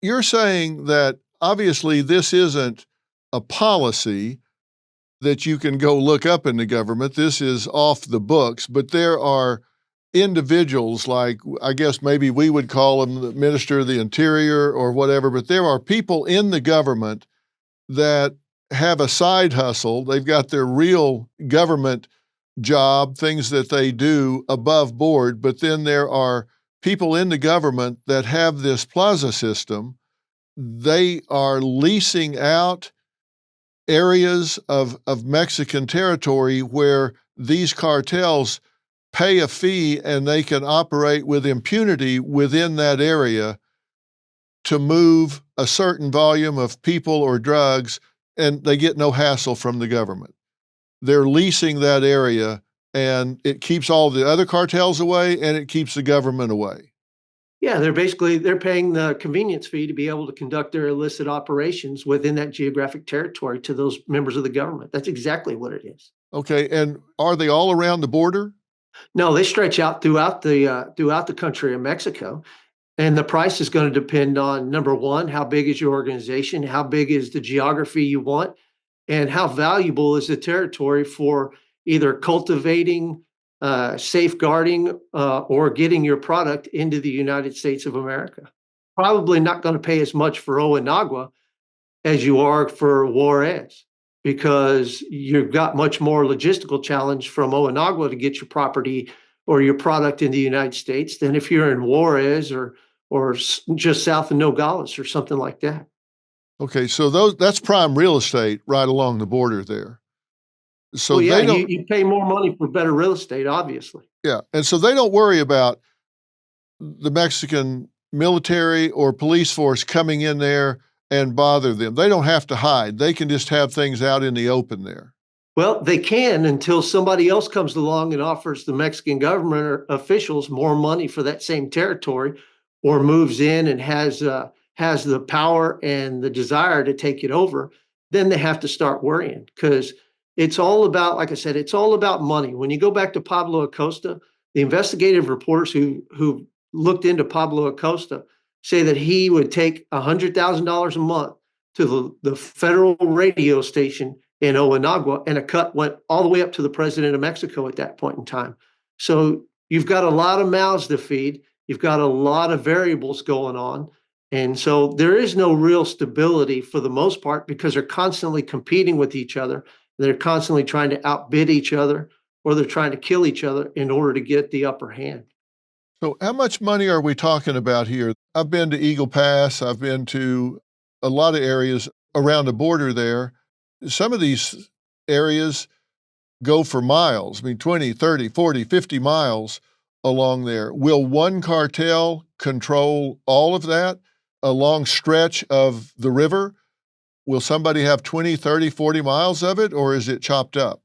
you're saying that obviously this isn't a policy that you can go look up in the government. This is off the books, but there are individuals like, I guess maybe we would call them the Minister of the Interior or whatever, but there are people in the government that have a side hustle. They've got their real government job, things that they do above board, but then there are people in the government that have this plaza system. They are leasing out areas of Mexican territory where these cartels pay a fee and they can operate with impunity within that area to move a certain volume of people or drugs, and they get no hassle from the government. They're leasing that area, and it keeps all the other cartels away, and it keeps the government away. Yeah, they're paying the convenience fee to be able to conduct their illicit operations within that geographic territory to those members of the government. That's exactly what it is. Okay, and are they all around the border? No, they stretch out throughout the country of Mexico. And the price is going to depend on, number one, how big is your organization? How big is the geography you want? And how valuable is the territory for either cultivating, safeguarding, or getting your product into the United States of America? Probably not going to pay as much for Onagua as you are for Juarez, because you've got much more logistical challenge from Onagua to get your property or your product in the United States than if you're in Juarez or just south of Nogales or something like that. Okay, so that's prime real estate right along the border there. So well, yeah, they don't, you pay more money for better real estate, obviously. yeah, and so they don't worry about the Mexican military or police force coming in there and bother them. They don't have to hide. They can just have things out in the open there. Well, they can until somebody else comes along and offers the Mexican government or officials more money for that same territory, or moves in and has the power and the desire to take it over. Then they have to start worrying, because it's all about, like I said, it's all about money. When you go back to Pablo Acosta, the investigative reporters who looked into Pablo Acosta say that he would take $100,000 a month to the federal radio station in Onagua, and a cut went all the way up to the president of Mexico at that point in time. So you've got a lot of mouths to feed. You've got a lot of variables going on. And so there is no real stability for the most part, because they're constantly competing with each other. They're constantly trying to outbid each other, or they're trying to kill each other in order to get the upper hand. So how much money are we talking about here? I've been to Eagle Pass. I've been to a lot of areas around the border there. Some of these areas go for miles. I mean, 20, 30, 40, 50 miles along there. Will one cartel control all of that? A long stretch of the river? Will somebody have 20, 30, 40 miles of it, or is it chopped up?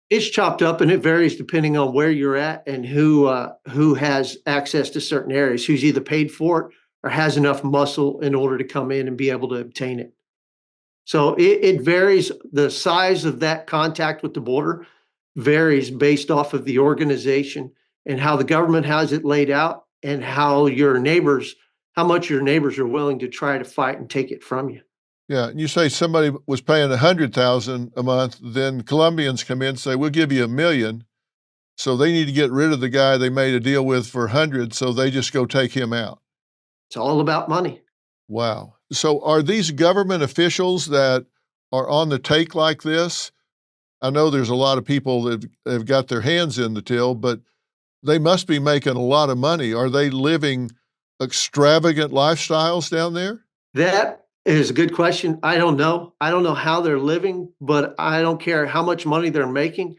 It's chopped up, and it varies depending on where you're at and who has access to certain areas, who's either paid for it or has enough muscle in order to come in and be able to obtain it. So it varies. The size of that contact with the border varies based off of the organization and how the government has it laid out, and how much your neighbors are willing to try to fight and take it from you. Yeah, and you say somebody was paying $100,000 a month, then Colombians come in and say, we'll give you $1 million. So they need to get rid of the guy they made a deal with for 100, so they just go take him out. It's all about money. Wow. So are these government officials that are on the take like this? I know there's a lot of people that have got their hands in the till, but they must be making a lot of money. Are they living extravagant lifestyles down there? That is a good question. I don't know. I don't know how they're living, but I don't care how much money they're making.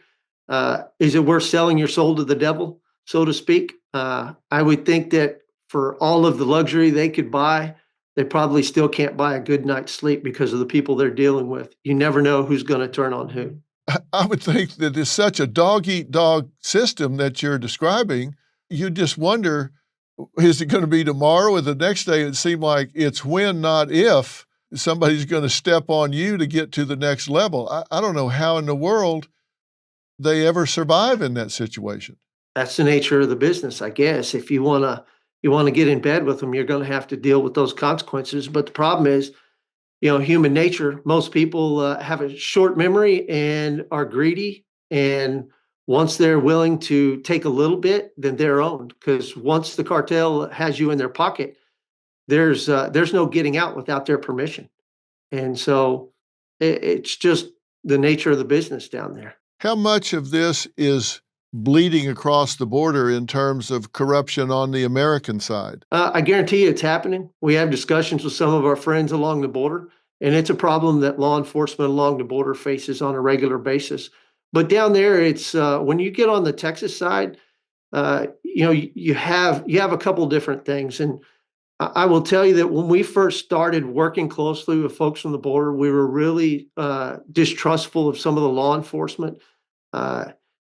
Is it worth selling your soul to the devil, so to speak? I would think that for all of the luxury they could buy, they probably still can't buy a good night's sleep because of the people they're dealing with. You never know who's going to turn on who. I would think that it's such a dog-eat-dog system that you're describing. You just wonder, is it going to be tomorrow or the next day? It seemed like it's when, not if, somebody's going to step on you to get to the next level. I don't know how in the world they ever survive in that situation. That's the nature of the business, I guess. If you want you want to get in bed with them, you're going to have to deal with those consequences. But the problem is, human nature, most people have a short memory and are greedy. And once they're willing to take a little bit, then they're owned. Because once the cartel has you in their pocket, there's no getting out without their permission. And so it's just the nature of the business down there. How much of this is bleeding across the border in terms of corruption on the American side? I guarantee you it's happening. We have discussions with some of our friends along the border, and it's a problem that law enforcement along the border faces on a regular basis. But down there, it's when you get on the Texas side, you have a couple different things. And I will tell you that when we first started working closely with folks from the border, we were really distrustful of some of the law enforcement.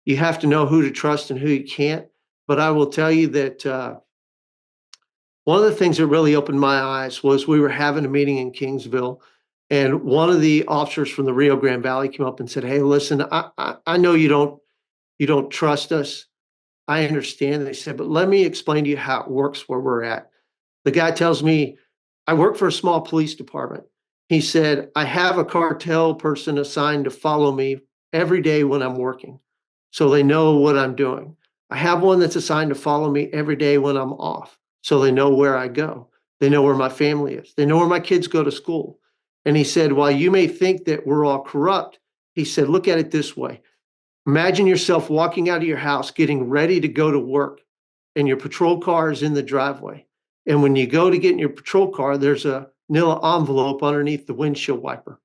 You have to know who to trust and who you can't. But I will tell you that one of the things that really opened my eyes was we were having a meeting in Kingsville, and one of the officers from the Rio Grande Valley came up and said, "Hey, listen, I know you don't trust us. I understand." They said, "But let me explain to you how it works where we're at." The guy tells me, "I work for a small police department." He said, "I have a cartel person assigned to follow me every day when I'm working, so they know what I'm doing. I have one that's assigned to follow me every day when I'm off, so they know where I go. They know where my family is. They know where my kids go to school." And he said, "While you may think that we're all corrupt," he said, "look at it this way. Imagine yourself walking out of your house, getting ready to go to work, and your patrol car is in the driveway. And when you go to get in your patrol car, there's a manila envelope underneath the windshield wiper."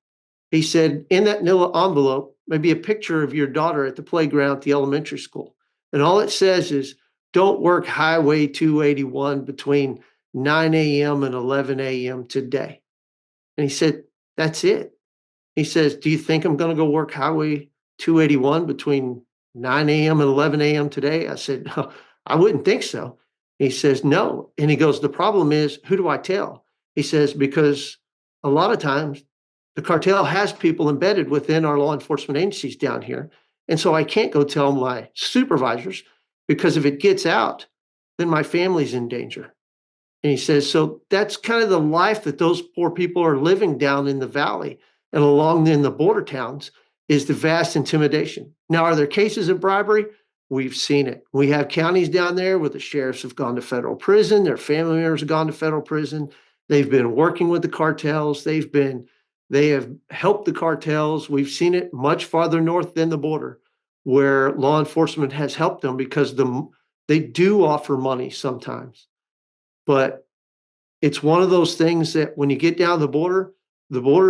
He said, "In that manila envelope may be a picture of your daughter at the playground at the elementary school. And all it says is, don't work Highway 281 between 9 a.m. and 11 a.m. today." And he said, "That's it." He says, "Do you think I'm going to go work Highway 281 between 9 a.m. and 11 a.m. today?" I said, "I wouldn't think so." He says, "No." And he goes, "The problem is, who do I tell?" He says, "Because a lot of times the cartel has people embedded within our law enforcement agencies down here. And so I can't go tell my supervisors, because if it gets out, then my family's in danger." And he says, so that's kind of the life that those poor people are living down in the valley and along in the border towns, is the vast intimidation. Now, are there cases of bribery? We've seen it. We have counties down there where the sheriffs have gone to federal prison. Their family members have gone to federal prison. They've been working with the cartels. They have helped the cartels. We've seen it much farther north than the border, where law enforcement has helped them because they do offer money sometimes. But it's one of those things that when you get down the border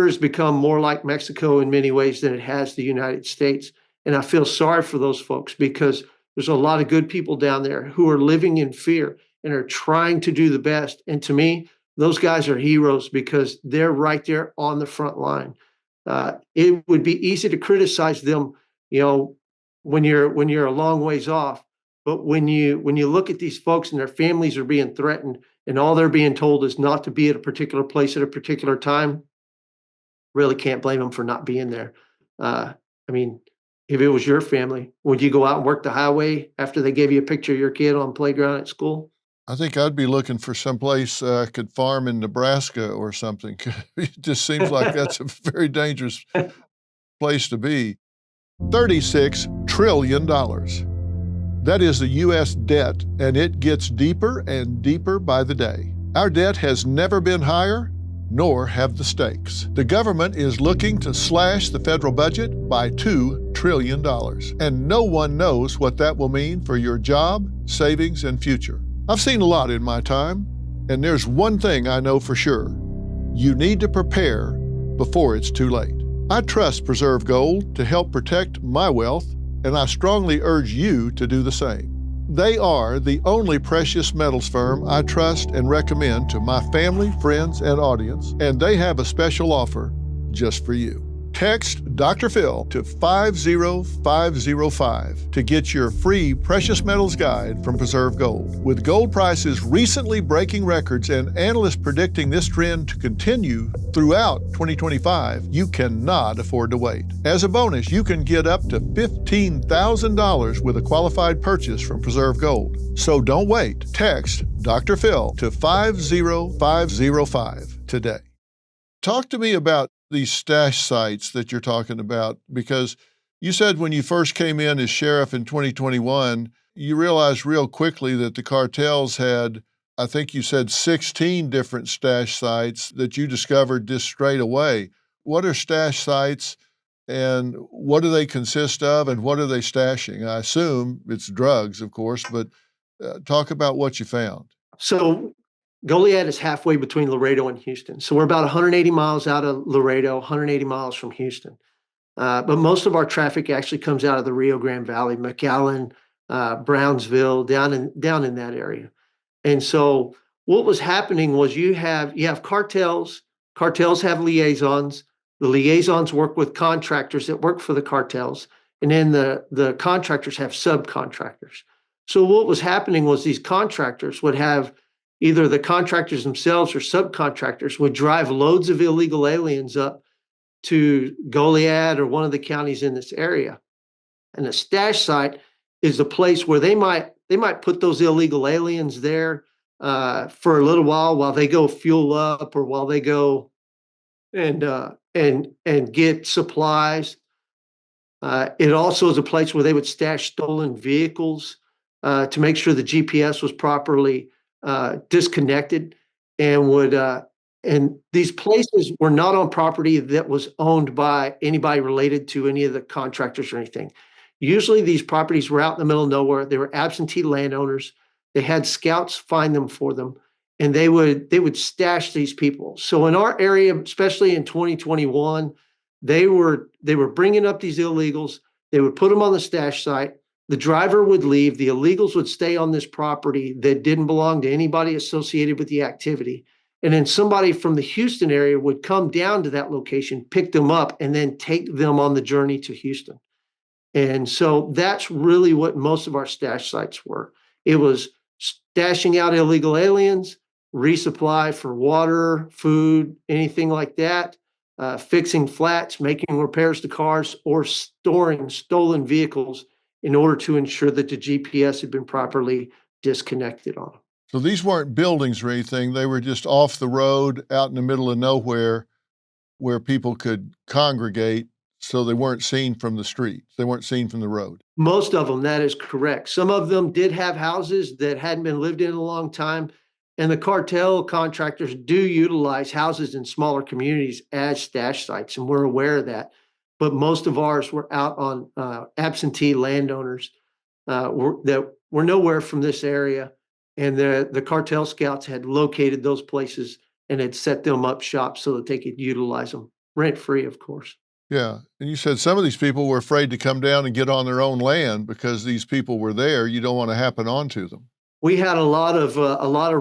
has become more like Mexico in many ways than it has the United States. And I feel sorry for those folks, because there's a lot of good people down there who are living in fear and are trying to do the best. And to me, those guys are heroes, because they're right there on the front line. It would be easy to criticize them, when you're a long ways off. But when you look at these folks and their families are being threatened, and all they're being told is not to be at a particular place at a particular time, really can't blame them for not being there. If it was your family, would you go out and work the highway after they gave you a picture of your kid on playground at school? I think I'd be looking for someplace I could farm in Nebraska or something. It just seems like that's a very dangerous place to be. $36 trillion. That is the U.S. debt, and it gets deeper and deeper by the day. Our debt has never been higher, nor have the stakes. The government is looking to slash the federal budget by $2 trillion, and no one knows what that will mean for your job, savings, and future. I've seen a lot in my time, and there's one thing I know for sure. You need to prepare before it's too late. I trust Preserve Gold to help protect my wealth, and I strongly urge you to do the same. They are the only precious metals firm I trust and recommend to my family, friends, and audience, and they have a special offer just for you. Text Dr. Phil to 50505 to get your free precious metals guide from Preserve Gold. With gold prices recently breaking records and analysts predicting this trend to continue throughout 2025, you cannot afford to wait. As a bonus, you can get up to $15,000 with a qualified purchase from Preserve Gold. So don't wait. Text Dr. Phil to 50505 today. Talk to me about these stash sites that you're talking about, because you said when you first came in as sheriff in 2021, you realized real quickly that the cartels had, I think you said 16 different stash sites that you discovered just straight away. What are stash sites and what do they consist of and what are they stashing? I assume it's drugs, of course, but talk about what you found. So Goliad is halfway between Laredo and Houston. So we're about 180 miles out of Laredo, 180 miles from Houston. But most of our traffic actually comes out of the Rio Grande Valley, McAllen, Brownsville, down in that area. And so what was happening was you have cartels. Cartels have liaisons. The liaisons work with contractors that work for the cartels. And then the contractors have subcontractors. So what was happening was these contractors would have either the contractors themselves or subcontractors would drive loads of illegal aliens up to Goliad or one of the counties in this area. And a stash site is a place where they might put those illegal aliens there for a little while they go fuel up or while they go and get supplies. It also is a place where they would stash stolen vehicles to make sure the GPS was properly disconnected, and these places were not on property that was owned by anybody related to any of the contractors or anything. Usually these properties were out in the middle of nowhere. They were absentee landowners. They had scouts find them for them, and they would stash these people. So in our area, especially in 2021, they were bringing up these illegals. They would put them on the stash site. The driver would leave. The illegals would stay on this property that didn't belong to anybody associated with the activity. And then somebody from the Houston area would come down to that location, pick them up, and then take them on the journey to Houston. And so that's really what most of our stash sites were. It was stashing out illegal aliens, resupply for water, food, anything like that, fixing flats, making repairs to cars, or storing stolen vehicles in order to ensure that the GPS had been properly disconnected on them. So these weren't buildings or anything. They were just off the road out in the middle of nowhere where people could congregate, so they weren't seen from the street. They weren't seen from the road. Most of them, that is correct. Some of them did have houses that hadn't been lived in a long time. And the cartel contractors do utilize houses in smaller communities as stash sites, and we're aware of that. But most of ours were out on absentee landowners that were nowhere from this area. And the cartel scouts had located those places and had set them up shop so that they could utilize them rent-free, of course. Yeah. And you said some of these people were afraid to come down and get on their own land because these people were there. You don't want to happen onto them. We had a lot of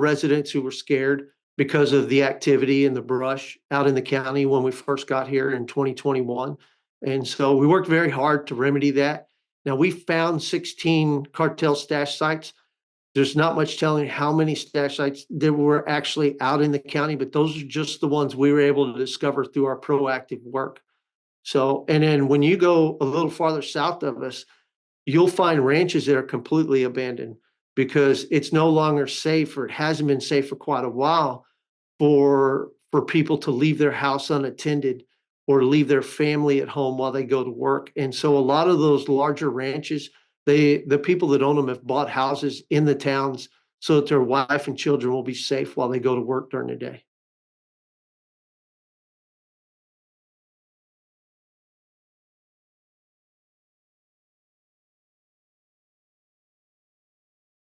residents who were scared because of the activity in the brush out in the county when we first got here in 2021. And so we worked very hard to remedy that. Now, we found 16 cartel stash sites. There's not much telling how many stash sites there were actually out in the county, but those are just the ones we were able to discover through our proactive work. So, and then when you go a little farther south of us, you'll find ranches that are completely abandoned because it's no longer safe, or it hasn't been safe for quite a while for people to leave their house unattended or leave their family at home while they go to work. And so a lot of those larger ranches, the people that own them have bought houses in the towns so that their wife and children will be safe while they go to work during the day.